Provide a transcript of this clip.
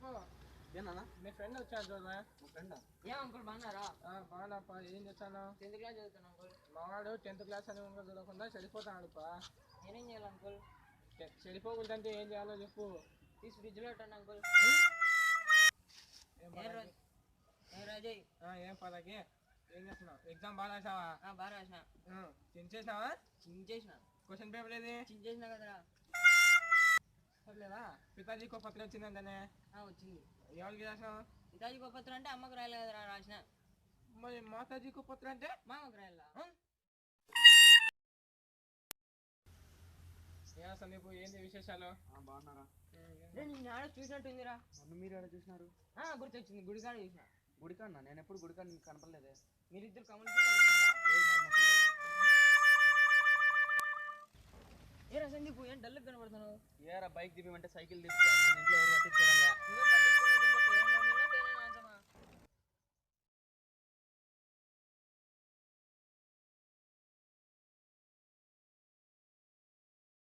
సందీప్ ఏనా మీ ఫ్రెండ్ వచ్చారు చూడరా మా ఫ్రెండ్ ఏం అంకుల్ బాగున్నారా? బాగున్నాపా. ఏం చేస్తాను? 10th క్లాస్ చదువుతాను అంకుల్. మావాడు 10th క్లాస్ అని ఇంకా చదవకుండా చెడిపోతాడుపా. నేనేం చేయాలి అంకుల్? చెడిపోకూడదంటే ఏం చేయాలో చెప్పు. తీసి ఫ్రిడ్జ్లో పెట్టండి అంకుల్. ఏం రాజయ్ ఏం పదకి ఏం చేస్తున్నావు? ఎగ్జామ్ బాగా రాసావా? బాగా రాసిన. చించేసావా? చించేసిన. క్వశ్చన్ పేపర్ ఏది? చించేసిన కదరా. సర్లేదా? పితాజీకో పత్రం వచ్చిందంటనే. వచ్చింది. ఎవరికి రాసావు? పితాజీకో పత్రం అంటే అమ్మకు రాయలే కదరా రాసిన. మరి మాతాజీకో పత్రం అంటే మామకు రాయాలా? ఏ సందీప్ ఏంది విశేషాలు? బాగున్నారా? నేను ఆడ చూసినట్టుందిరా. నన్ను మీరు ఎక్కడ చూసినారు? గుర్తొచ్చింది, గుడికాడ చూసిన. గుడికన్నా? నేను ఎప్పుడు గుడికాడ కనపడలేదే. మీరిద్దరు కమల్ ఏరా సందీప్ ఏం డల్గా కనబడుతున్నావు? ఏరా బైక్ దిప్పమంటే సైకిల్ దిప్పి నన్ను ఇంట్లో ఎవరు పట్టించుకోవడం.